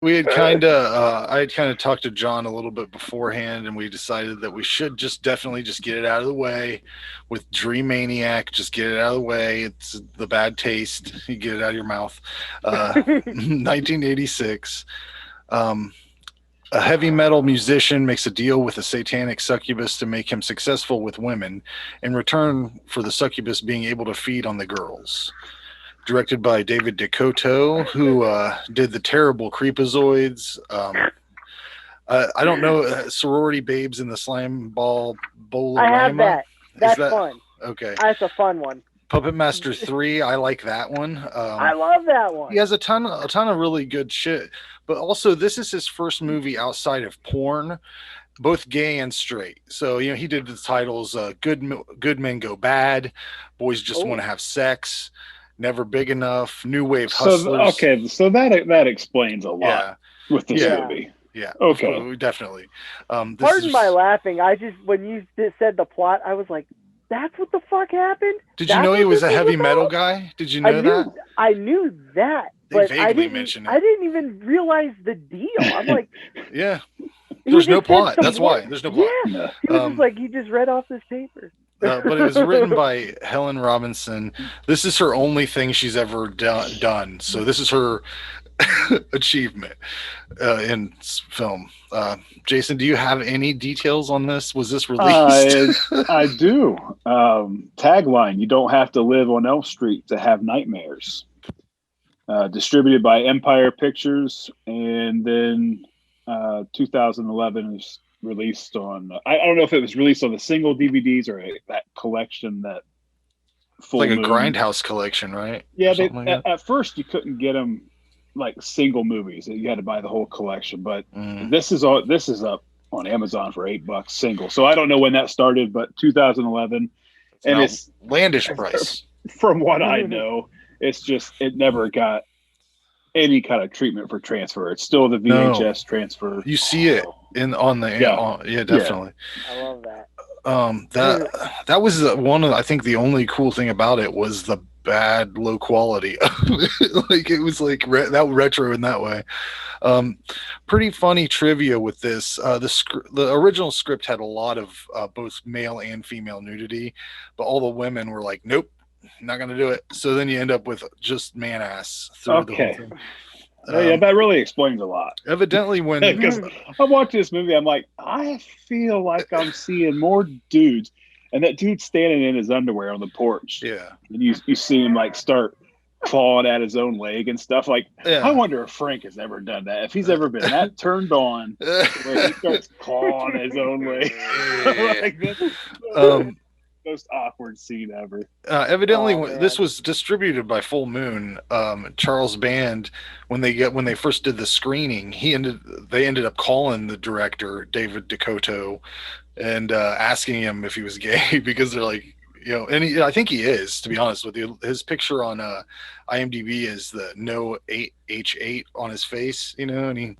we had kind of I had kind of talked to John a little bit beforehand, and we decided that we should just definitely just get it out of the way with Dreamaniac. Just get it out of the way. It's the bad taste. You get it out of your mouth. 1986. Um, a heavy metal musician makes a deal with a satanic succubus to make him successful with women in return for the succubus being able to feed on the girls. Directed by David DeCoteau, who did the terrible Creepazoids. I don't know, Sorority Babes in the Slime Ball I have Bolorama. that. Is That's that fun. okay? That's a fun one. Puppet Master 3, I like that one. I love that He one. has a ton of really good shit. But also, this is his first movie outside of porn, both gay and straight. So he did the titles "Good Men Go Bad," "Boys Just Want Oh, to Have Sex," "Never Big Enough," "New Wave So Hustlers." okay, so that explains a lot Yeah, with this yeah, yeah. movie. yeah. Of Okay. course, definitely. This Pardon my is. laughing. I just when you said the plot, I was like, "That's what the fuck happened. Did you That's know he what was this a was heavy metal about." guy? Did you I know that? knew, I knew that, They but vaguely mention I it. didn't even realize the deal. I'm like, Yeah. he There's no just said plot. some That's why. words. There's no plot. Yeah, No. he was just Um, like he just read off this paper. but it was written by Helen Robinson. This is her only thing she's ever done. So this is her achievement in film. Jason, do you have any details on this? Was this released? I I do. Tagline: You don't have to live on Elm Street to have nightmares. Distributed by Empire Pictures, and then 2011 is released on. I don't know if it was released on the single DVDs or that collection, that It's Full like a Moon. Grindhouse collection, right? Yeah, Or they something like that. at first you couldn't get them like single movies. You had to buy the whole collection. But Mm. this is up on Amazon for $8 single. So I don't know when that started, but 2011, It's an and it's outlandish price. from what I know, it's just it never got any kind of treatment for transfer. It's still the No, VHS transfer. you see it So in on the yeah, yeah, yeah. definitely. I love that. That that was one of, I think the only cool thing about it was the bad low quality. Like it was like that retro in that way. Um, Pretty funny trivia with this. The original script had a lot of both male and female nudity, but all the women were like, "Nope, not gonna do it." So then you end up with just man ass through the whole Okay. thing. Yeah, Um, that really explains a lot. Evidently, when Because I'm watching this movie, I'm like, I feel like I'm seeing more dudes, and that dude standing in his underwear on the porch, yeah, and you see him like start clawing at his own leg and stuff. Like, I yeah. wonder if Frank has ever done that. If he's ever been that turned on to where he starts clawing his own leg. Yeah. Like that's the um, most awkward scene ever. Evidently, Oh this man. was distributed by Full Moon. Charles Band, when they first did the screening, they ended up calling the director David DeCoteau and asking him if he was gay because they're like, and I think he is, to be honest with you. His picture on IMDb is the no 8H8 on his face, and he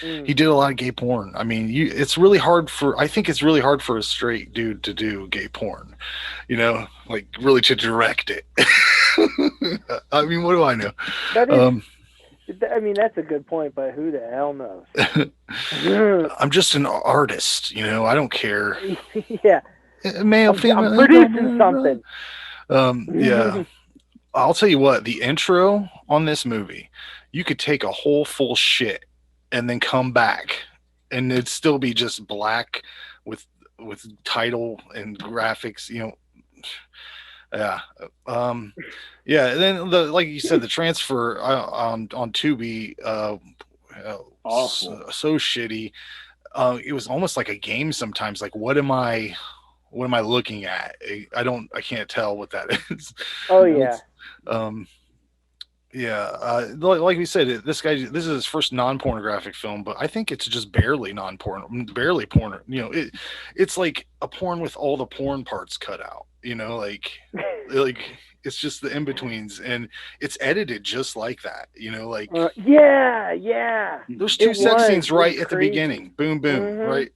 Mm. did a lot of gay porn. I mean, it's really hard for I think it's really hard for a straight dude to do gay porn, like really to direct it. I mean, what do I know? That is. Um, I mean, that's a good point, but who the hell knows? I'm just an artist, I don't care. Yeah, Male, I'm producing female. something. Yeah. I'll tell you what, the intro on this movie, you could take a whole full shit and then come back and it'd still be just black with title and graphics, yeah. Um yeah, and then like you said, the transfer on Tubi Awful. so shitty. It was almost like a game sometimes. Like, what am I looking at? I can't tell what that is. Oh It's yeah. um yeah, like we said, this is his first non-pornographic film, but I think it's just barely non-porn, barely porn. It's like a porn with all the porn parts cut out. Like it's just the in-betweens, and it's edited just like that. Like Yeah, yeah. those two It sex was. scenes It was right at the crazy. beginning, boom, boom, Mhm. right,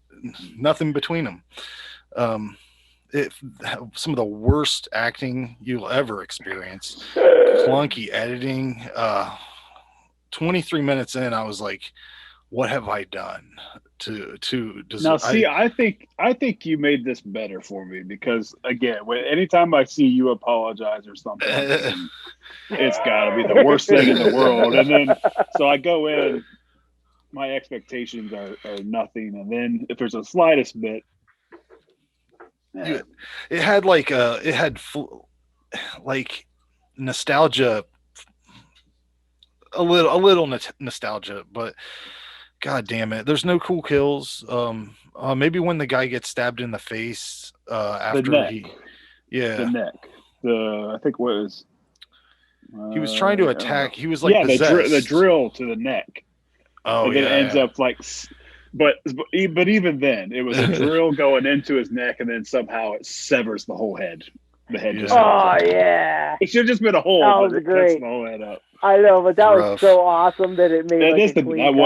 nothing between them. Um, it Some of the worst acting you'll ever experience, clunky editing. 23 minutes in, I was like, what have I done to Now, deserve? see, I think you made this better for me because again, anytime I see you apologize or something, I'm thinking, it's got to be the worst thing in the world. And then, so I go in, my expectations are nothing. And then if there's a slightest bit, it had like like nostalgia, a little nostalgia, but God damn it, there's no cool kills. Maybe when the guy gets stabbed in the face after the neck, the neck, I think what was. He was trying to attack. He was like the possessed. drill to the neck. Oh, and then it ends up like, but even then, it was a drill going into his neck, and then somehow it severs the whole head. The head just. Oh yeah. It should have just been a hole. That was but it great. cuts the whole head up. I know, but that Rough. was so awesome that it made That was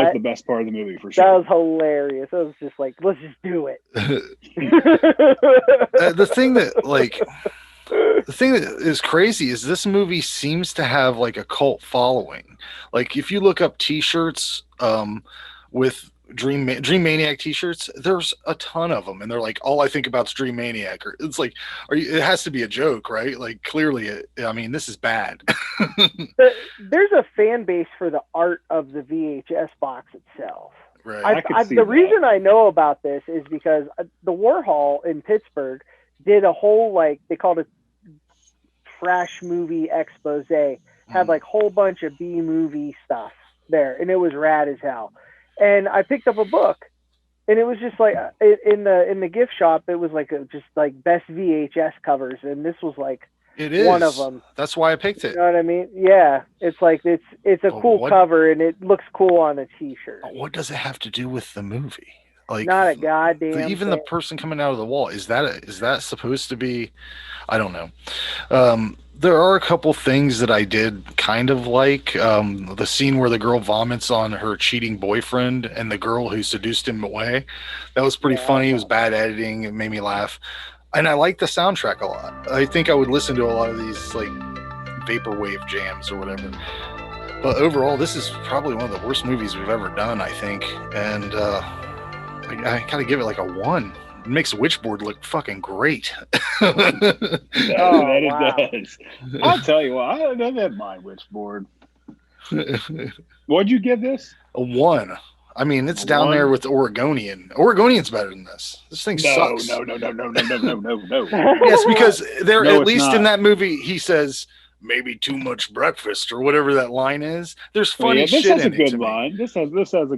cut. the best part of the movie for sure. That was hilarious. It was just like, let's just do it. The thing that is crazy is this movie seems to have like a cult following. Like if you look up T-shirts with Dreamaniac T-shirts, there's a ton of them, and they're like, all I think about is Dreamaniac. Or it's like, it has to be a joke, right? Like clearly, this is bad. There's a fan base for the art of the VHS box itself. Right. The reason I know about this is because the Warhol in Pittsburgh did a whole, like, they called it trash movie expose. Had like whole bunch of B movie stuff there, and it was rad as hell. And I picked up a book, and it was just like in the gift shop, it was like just like best VHS covers, and this was like one of them. That's why I picked it. You know what I mean? Yeah, it's like it's a cool cover, and it looks cool on a T-shirt. What does it have to do with the movie? Like, not a goddamn even thing. The person coming out of the wall, is that supposed to be? I don't know. There are a couple things that I did kind of like. The scene where the girl vomits on her cheating boyfriend and the girl who seduced him away. That was pretty funny. It was bad editing. It made me laugh. And I like the soundtrack a lot. I think I would listen to a lot of these like vaporwave jams or whatever. But overall, this is probably one of the worst movies we've ever done, I think. And I gotta give it like a 1. It makes Witchboard look fucking great. It does. I'll tell you what, I didn't mind Witchboard. What'd you give this? A 1. I mean, it's down there with Oregonian. Oregonian's better than this. This thing sucks. No. Yes, because at least not. in that movie, he says, maybe too much breakfast or whatever that line is. There's funny shit in it. This has a good line. This has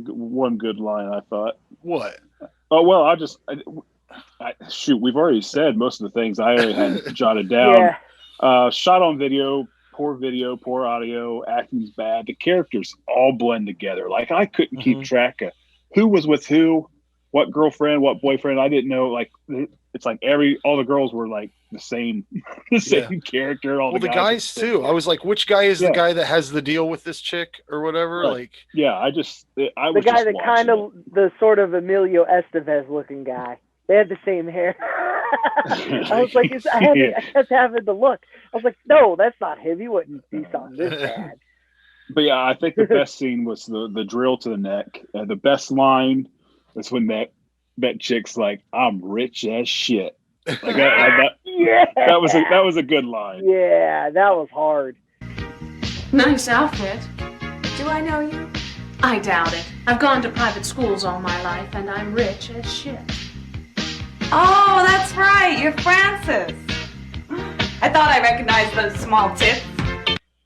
one good line, I thought. What? Oh, well, shoot, we've already said most of the things I already had jotted down. Yeah. Shot on video, poor audio, acting's bad. The characters all blend together. Like, I couldn't keep track of who was with who, what girlfriend, what boyfriend. I didn't know. Like, it's like all the girls were like the same character. All the guys too. I was like, which guy is the guy that has the deal with this chick or whatever? Right. Like, yeah, I was the guy that kind of the sort of Emilio Estevez looking guy. They had the same hair. I was like, I kept having to look. I was like, no, that's not him. He wouldn't do something this bad. But yeah, I think the best scene was the drill to the neck. The best line was when that chick's like, "I'm rich as shit." Like that was a good line. Yeah, that was hard. Nice outfit. Do I know you? I doubt it. I've gone to private schools all my life, and I'm rich as shit. Oh, that's right. You're Francis. I thought I recognized those small tits.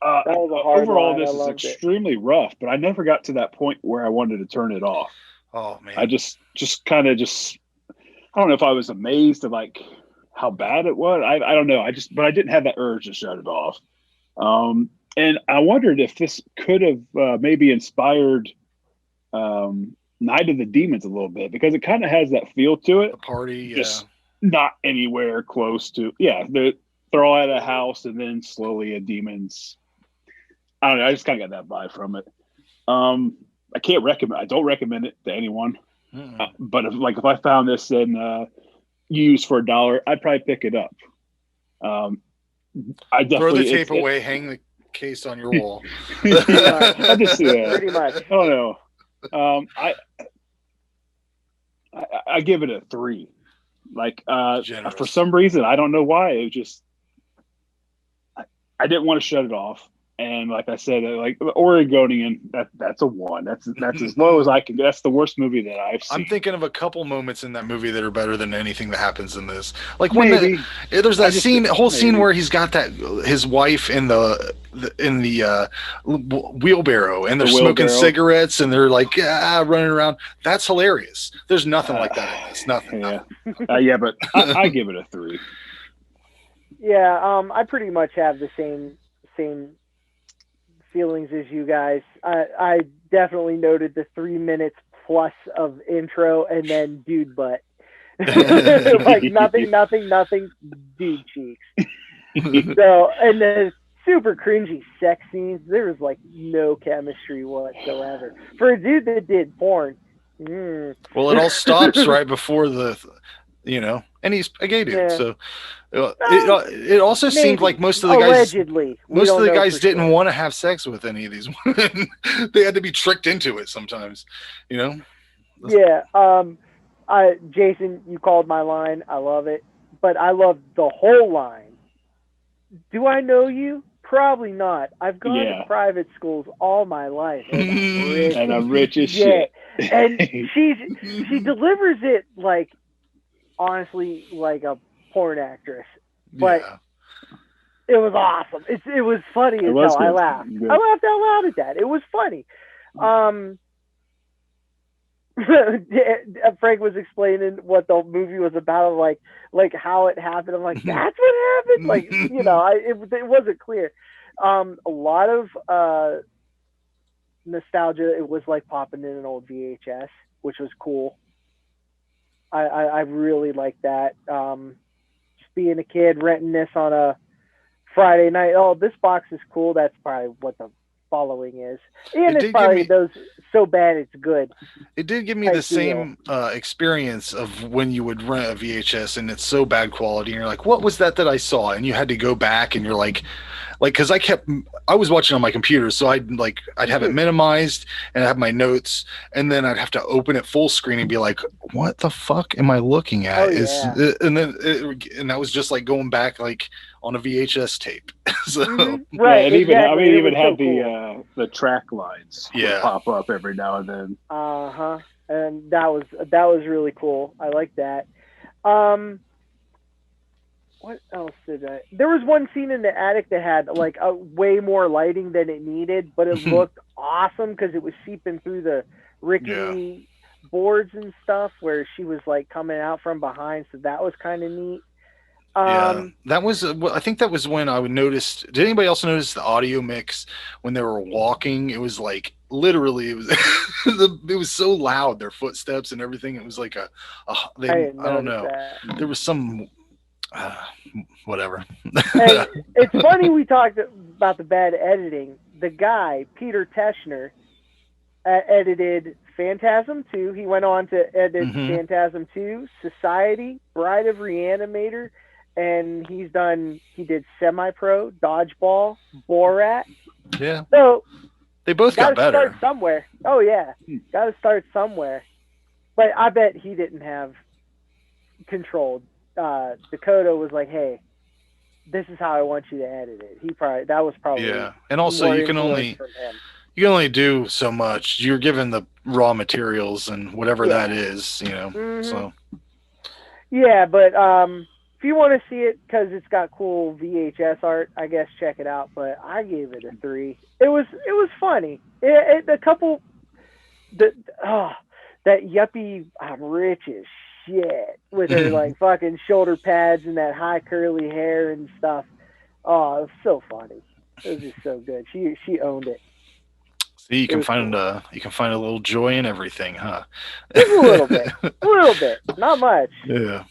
That was a hard overall, line. this is extremely rough, but I never got to that point where I wanted to turn it off. Oh man! I just kind of I don't know if I was amazed at like how bad it was. I don't know. But I didn't have that urge to shut it off. And I wondered if this could have maybe inspired Night of the Demons a little bit, because it kind of has that feel to it. The party, just not anywhere close to. Yeah, they're all at a house, and then slowly a demon's. I don't know. I just kind of got that vibe from it. I don't recommend it to anyone. But if I found this and used for $1, I'd probably pick it up. I definitely throw the tape away, hang case on your wall. I just Pretty much. I don't know. I give it a 3. Like Generous. for some reason, I don't know why. It just I didn't want to shut it off. And like I said, like the Oregonian, that's a 1. That's as low as I can. That's the worst movie that I've seen. I'm thinking of a couple moments in that movie that are better than anything that happens in this. Like when Maybe. there's that whole scene maybe. where he's got his wife in the wheelbarrow, and they're The smoking wheelbarrow. cigarettes, and they're like running around. That's hilarious. There's nothing like that in this. Nothing. Yeah, yeah, but I give it a 3. Yeah, I pretty much have the same feelings as you guys. I definitely noted the 3 minutes plus of intro and then dude butt. Like nothing, dude cheeks. So, and the super cringy sex scenes, there was like no chemistry whatsoever. For a dude that did porn. Well, it all stops right before and he's a gay dude. Yeah. So it also seemed like most of the guys allegedly. Didn't want to have sex with any of these women. They had to be tricked into it sometimes, Yeah. Jason, you called my line. I love it. But I love the whole line. Do I know you? Probably not. I've gone to private schools all my life. And I'm rich as shit. shit. And she delivers it like, honestly, like a porn actress. But it was awesome. It was funny as hell. I laughed. I laughed out loud at that. It was funny. Frank was explaining what the movie was about, like how it happened. I'm like, that's what happened. Like, it wasn't clear. A lot of nostalgia. It was like popping in an old VHS, which was cool. I really like that. Just being a kid, renting this on a Friday night. Oh, this box is cool. That's probably what the following is. And it's probably those so bad it's good. It did give me the same experience of when you would rent a VHS and it's so bad quality and you're like, what was that I saw? And you had to go back and you're like, because I was watching on my computer, so I'd have it minimized and I have my notes, and then I'd have to open it full screen and be like, what the fuck am I looking at? And that was just like going back like on a VHS tape. So right, it even so had cool. the track lines would pop up every now and then. And that was really cool. I like that. What else there was one scene in the attic that had like a way more lighting than it needed, but it looked awesome because it was seeping through the rickety boards and stuff where she was like coming out from behind. So that was kind of neat. That was I think that was when I noticed. Did anybody else notice the audio mix when they were walking? It was like literally it was it was so loud, their footsteps and everything. It was like I don't know. There was some whatever. And it's funny we talked about the bad editing. The guy, Peter Teschner, edited Phantasm 2. He went on to edit Phantasm 2, Society, Bride of Reanimator, and he did Semi-Pro, Dodgeball, Borat. Yeah. So they both got better. Start somewhere. Oh yeah, got to start somewhere. But I bet he didn't have control. DeCoteau was like, "Hey, this is how I want you to edit it." That was probably and also you can only do so much. You're given the raw materials and whatever that is, So yeah, but if you want to see it because it's got cool VHS art, I guess check it out. But I gave it a 3. It was funny. A couple that yuppie, I'm rich as shit with her like fucking shoulder pads and that high curly hair and stuff. Oh, it was so funny. It was just so good. She owned it. See, you can find a little joy in everything, huh? Just a little bit, not much. Yeah.